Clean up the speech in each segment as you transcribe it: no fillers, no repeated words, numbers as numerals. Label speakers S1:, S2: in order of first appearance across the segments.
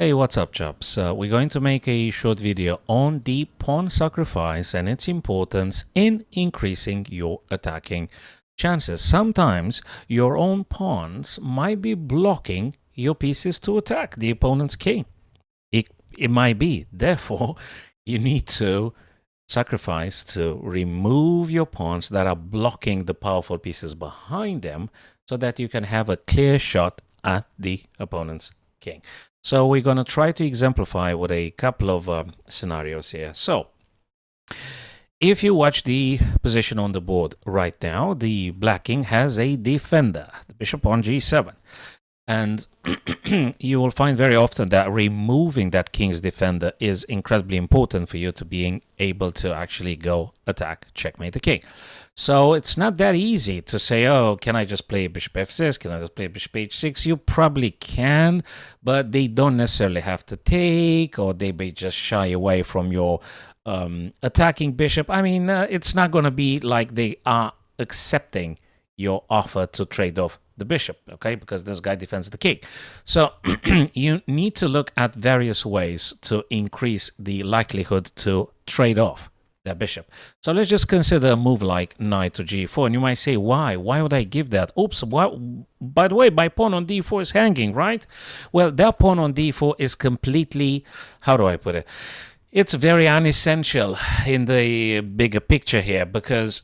S1: Hey, what's up, chaps? We're going to make a short video on the pawn sacrifice and its importance in increasing your attacking chances. Sometimes your own pawns might be blocking your pieces to attack the opponent's king. It might be. Therefore, you need to sacrifice to remove your pawns that are blocking the powerful pieces behind them so that you can have a clear shot at the opponent's king. So we're going to try to exemplify with a couple of scenarios here. So if you watch the position on the board right now, the black king has a defender, the bishop on g7. And you will find very often that removing that king's defender is incredibly important for you to being able to actually go attack, checkmate the king. So it's not that easy to say, oh, can I just play bishop f6? Can I just play bishop h6? You probably can, but they don't necessarily have to take, or they may just shy away from your attacking bishop. I mean, it's not going to be like they are accepting your offer to trade off the bishop, okay, because this guy defends the king. So you need to look at various ways to increase the likelihood to trade off that bishop. So let's just consider a move like knight to g4, and you might say, why would I give that? Oops, by the way, my pawn on d4 is hanging, right? Well, that pawn on d4 is completely, how do I put it, it's very unessential in the bigger picture here, because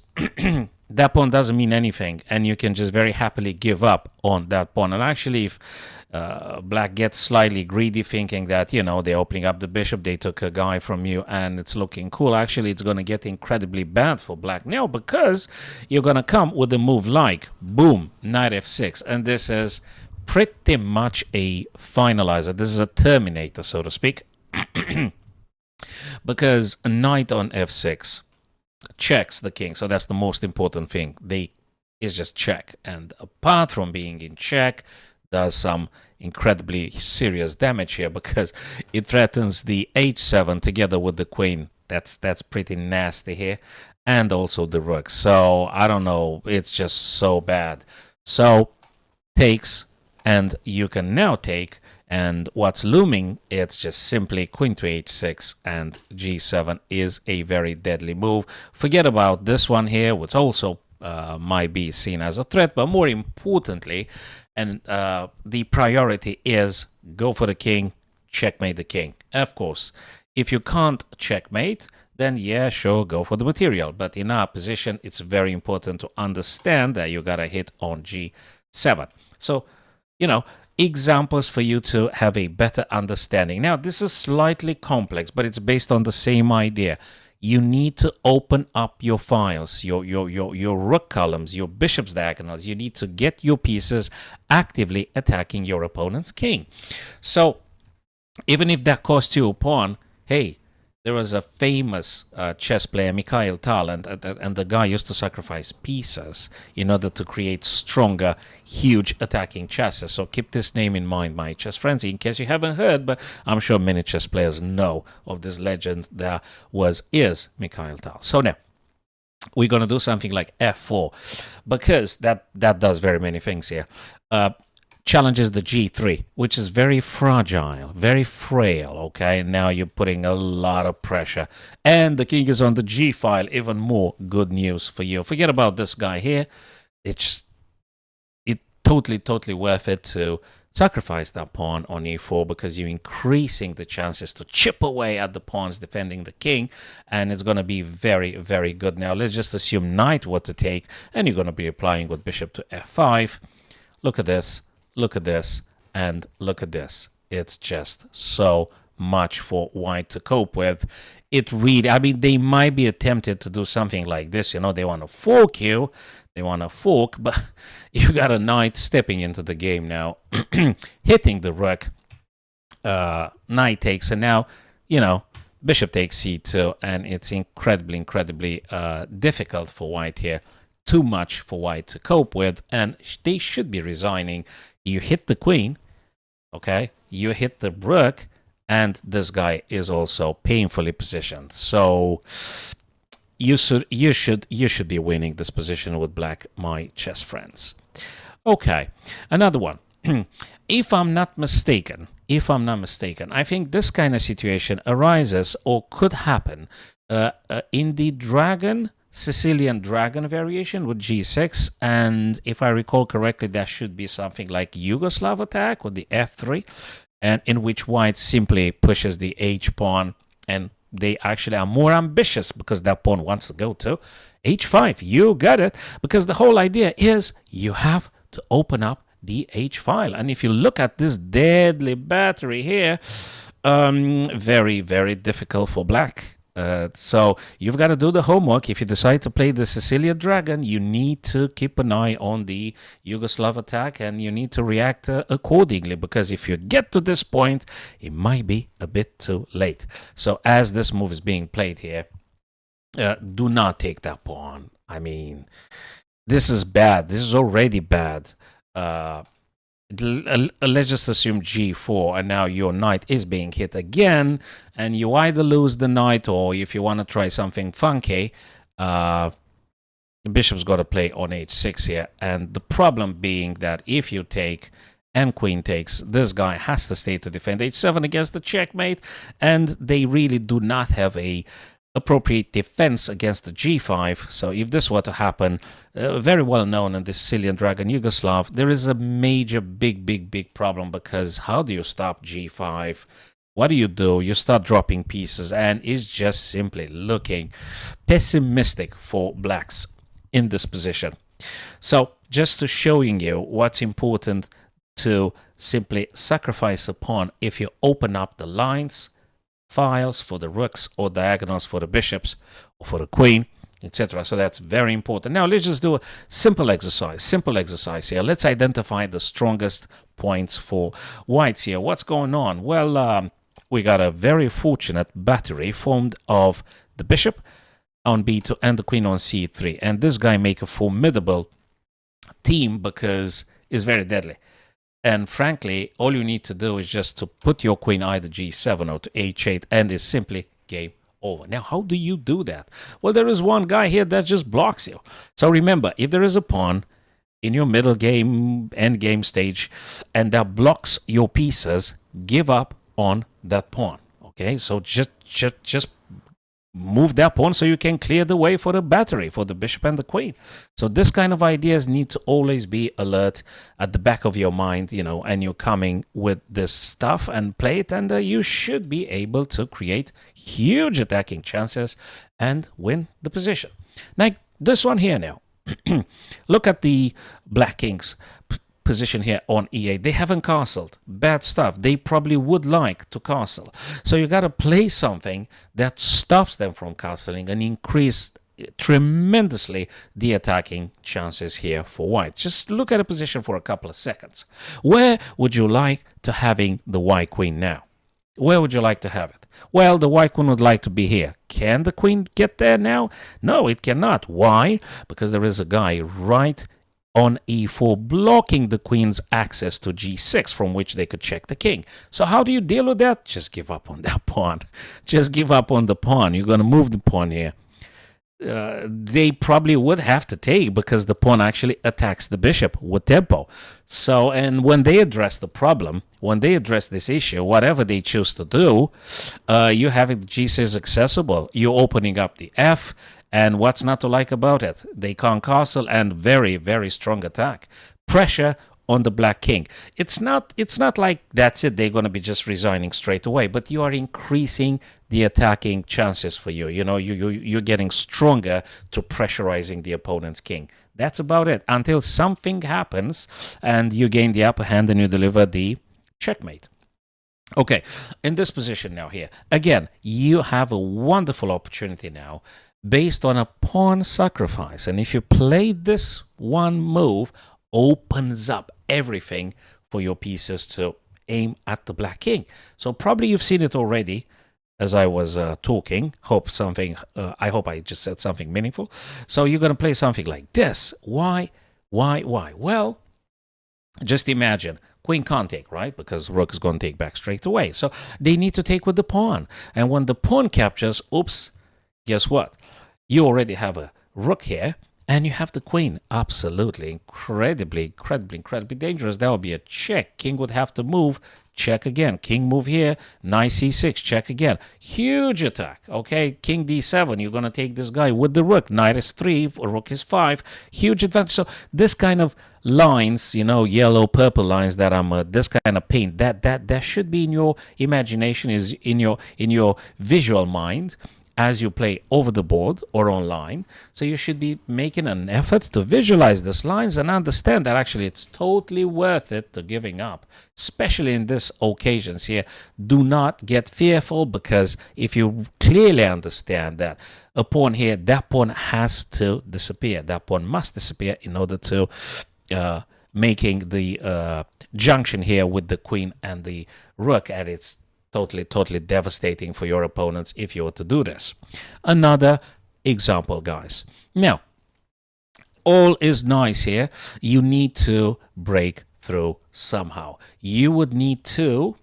S1: that pawn doesn't mean anything, and you can just very happily give up on that pawn. And actually, if black gets slightly greedy, thinking that, you know, they're opening up the bishop, they took a guy from you, and it's looking cool, actually, it's going to get incredibly bad for black now, because you're going to come with a move like, boom, knight f6. And this is pretty much a finalizer. This is a terminator, so to speak, because a knight on f6 checks the king. So that's the most important thing. Is just check, and apart from being in check, does some incredibly serious damage here, because it threatens the h7 together with the queen. That's pretty nasty here, and also the rook. So I don't know, it's just so bad. So takes, and you can now take, and what's looming, it's just simply queen to h6, and g7 is a very deadly move. Forget about this one here, which also might be seen as a threat, but more importantly, and the priority is go for the king, checkmate the king. Of course, if you can't checkmate, then yeah, sure, go for the material. But in our position, it's very important to understand that you gotta hit on g7. So, you know, examples for you to have a better understanding. Now, this is slightly complex, but it's based on the same idea. You need to open up your files, your rook columns, your bishop's diagonals. You need to get your pieces actively attacking your opponent's king. So even if that costs you a pawn, hey, there was a famous chess player, Mikhail Tal, and the guy used to sacrifice pieces in order to create stronger, huge attacking chesses. So keep this name in mind, my chess friends, in case you haven't heard, but I'm sure many chess players know of this legend that is Mikhail Tal. So now, we're going to do something like f4, because that does very many things here. Challenges the g3, which is very fragile, very frail, okay? Now you're putting a lot of pressure. And the king is on the g file, even more good news for you. Forget about this guy here. It's totally worth it to sacrifice that pawn on e4, because you're increasing the chances to chip away at the pawns defending the king, and it's going to be very, very good. Now, let's just assume knight were to take, and you're going to be applying with bishop to f5. Look at this. Look at this, and look at this. It's just so much for white to cope with. It really, I mean, they might be tempted to do something like this. You know, they want to fork you. They want to fork, but you got a knight stepping into the game now, hitting the rook. Knight takes, and now, you know, bishop takes c2, and it's incredibly difficult for white here. Too much for white to cope with, and they should be resigning. You hit the queen, okay? You hit the rook, and this guy is also painfully positioned. So you should be winning this position with black, my chess friends. Okay, another one. if I'm not mistaken, I think this kind of situation arises or could happen in the Sicilian dragon variation with G6, and if I recall correctly, that should be something like Yugoslav attack with the F3, and in which white simply pushes the H pawn, and they actually are more ambitious because that pawn wants to go to H5. You got it, because the whole idea is you have to open up the H file. And if you look at this deadly battery here, very, very difficult for black. So you've got to do the homework. If you decide to play the Sicilian Dragon, you need to keep an eye on the Yugoslav attack, and you need to react accordingly, because if you get to this point, it might be a bit too late. So as this move is being played here, do not take that pawn. I mean, this is bad. This is already bad. Let's just assume G4, and now your knight is being hit again, and you either lose the knight, or if you want to try something funky, the bishop's got to play on H6 here. And the problem being that if you take and queen takes, this guy has to stay to defend H7 against the checkmate, and they really do not have a appropriate defense against the G5. So if this were to happen, very well known in the Sicilian Dragon Yugoslav, there is a major big problem, because how do you stop G5? What do? You start dropping pieces, and it's just simply looking pessimistic for blacks in this position. So just to showing you what's important to simply sacrifice a pawn if you open up the lines, files for the rooks, or diagonals for the bishops or for the queen, etc. So that's very important. Now let's just do a simple exercise here. Let's identify the strongest points for whites here. What's going on? Well, we got a very fortunate battery formed of the bishop on B2 and the queen on C3, and this guy make a formidable team because it's very deadly. And frankly, all you need to do is just to put your queen either G7 or to H8, and it's simply game over. Now, how do you do that? Well, there is one guy here that just blocks you. So remember, if there is a pawn in your middle game, end game stage, and that blocks your pieces, give up on that pawn. Okay, so just move that pawn so you can clear the way for the battery, for the bishop and the queen. So this kind of ideas need to always be alert at the back of your mind, and you're coming with this stuff and play it, and you should be able to create huge attacking chances and win the position. Now, this one here now. Look at the black kings position here on E8. They haven't castled. Bad stuff. They probably would like to castle. So you got to play something that stops them from castling and increase tremendously the attacking chances here for white. Just look at a position for a couple of seconds. Where would you like to having the white queen now? Where would you like to have it? Well, the white queen would like to be here. Can the queen get there now? No, it cannot. Why? Because there is a guy right on E4 blocking the queen's access to G6, from which they could check the king. So how do you deal with that? Just give up on that pawn. Just give up on the pawn. You're going to move the pawn here. They probably would have to take, because the pawn actually attacks the bishop with tempo. So, and when they address the problem, when they address this issue, whatever they choose to do, you having the G6 accessible, you're opening up the F, and what's not to like about it? They can't castle, and very, very strong attack. Pressure on the black king. It's not like that's it, they're going to be just resigning straight away, but you are increasing the attacking chances for you. You're getting stronger to pressurizing the opponent's king. That's about it, until something happens and you gain the upper hand and you deliver the checkmate. Okay, in this position now here, again, you have a wonderful opportunity now based on a pawn sacrifice, and if you play this one move, opens up everything for your pieces to aim at the black king. So probably you've seen it already as I was talking. I hope I just said something meaningful. So you're going to play something like this. Why? Well, just imagine. Queen can't take, right? Because rook is going to take back straight away. So they need to take with the pawn. And when the pawn captures, oops, guess what? You already have a rook here. And you have the queen. Absolutely. Incredibly dangerous. That would be a check. King would have to move. Check again. King move here. Knight c6. Check again. Huge attack. Okay. King d7. You're going to take this guy with the rook. Knight is 3. Rook is 5. Huge advantage. So this kind of lines, yellow, purple lines that I'm this kind of paint, that should be in your imagination, is in your visual mind as you play over the board or online. So you should be making an effort to visualize these lines and understand that actually it's totally worth it to giving up, especially in these occasions here. Do not get fearful, because if you clearly understand that a pawn here, that pawn has to disappear. That pawn must disappear in order to making the junction here with the queen and the rook, and it's totally devastating for your opponents if you were to do this. Another example, guys. Now, all is nice here. You need to break through somehow. You would need to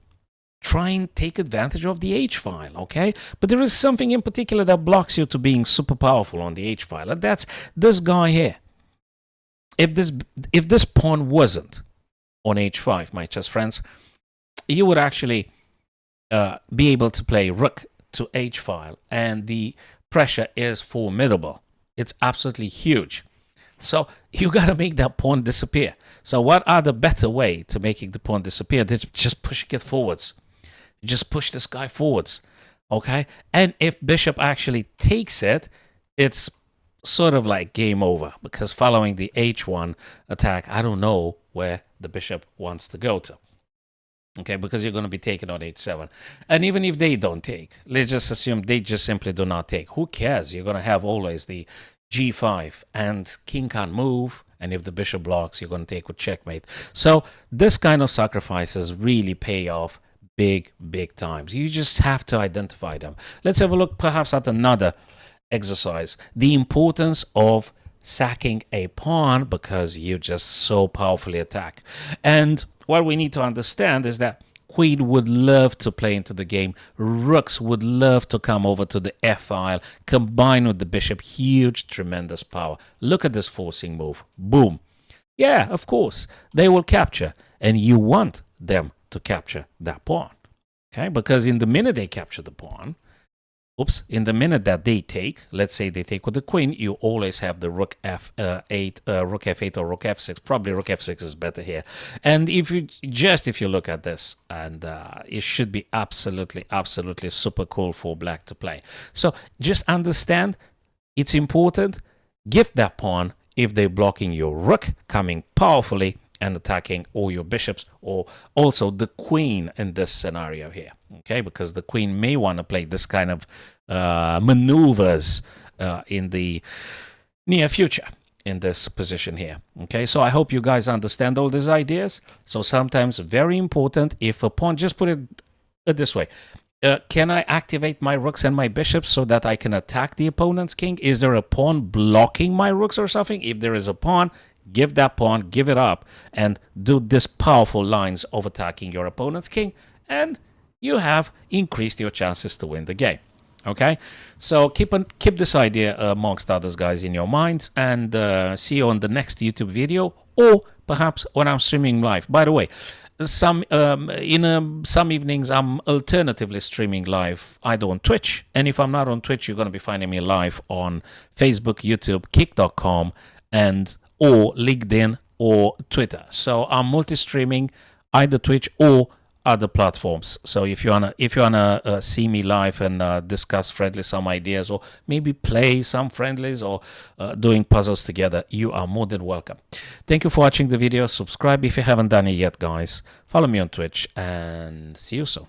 S1: try and take advantage of the h-file, okay? But there is something in particular that blocks you to being super powerful on the h-file, and that's this guy here. If this pawn wasn't on h5, my chess friends, you would actually be able to play rook to h-file, and the pressure is formidable. It's absolutely huge. So you got to make that pawn disappear. So what are the better way to making the pawn disappear? Just pushing it forwards. Just push this guy forwards, okay? And if bishop actually takes it, it's sort of like game over, because following the h1 attack, I don't know where the bishop wants to go to. Okay, because you're going to be taken on h7. And even if they don't take, let's just assume they just simply do not take. Who cares? You're going to have always the g5, and king can't move. And if the bishop blocks, you're going to take with checkmate. So this kind of sacrifices really pay off big times. You just have to identify them. Let's have a look perhaps at another exercise. The importance of sacking a pawn because you just so powerfully attack. And what we need to understand is that queen would love to play into the game. Rooks would love to come over to the f-file, combine with the bishop. Huge, tremendous power. Look at this forcing move. Boom. Yeah, of course, they will capture, and you want them to capture that pawn. Okay, because in the minute they capture the pawn, in the minute that they take, let's say they take with the queen, you always have the rook f8, rook f8 or rook f6. Probably rook f6 is better here. And if you look at this, and it should be absolutely super cool for black to play. So just understand, it's important. Give that pawn if they're blocking your rook coming powerfully and attacking all your bishops, or also the queen in this scenario here, okay? Because the queen may want to play this kind of maneuvers in the near future in this position here, okay? So I hope you guys understand all these ideas. So sometimes very important, if a pawn, just put it this way, can I activate my rooks and my bishops so that I can attack the opponent's king? Is there a pawn blocking my rooks or something? If there is a pawn, give that pawn, give it up, and do this powerful lines of attacking your opponent's king, and you have increased your chances to win the game. Okay, so keep this idea amongst others, guys, in your minds, and see you on the next YouTube video, or perhaps when I'm streaming live. By the way, some evenings I'm alternatively streaming live either on Twitch, and if I'm not on Twitch, you're going to be finding me live on Facebook, YouTube, kick.com, and or LinkedIn or Twitter. So I'm multi-streaming either Twitch or other platforms. So if you wanna see me live and discuss friendly some ideas, or maybe play some friendlies, or doing puzzles together, you are more than welcome. Thank you for watching the video. Subscribe if you haven't done it yet, guys. Follow me on Twitch, and see you soon.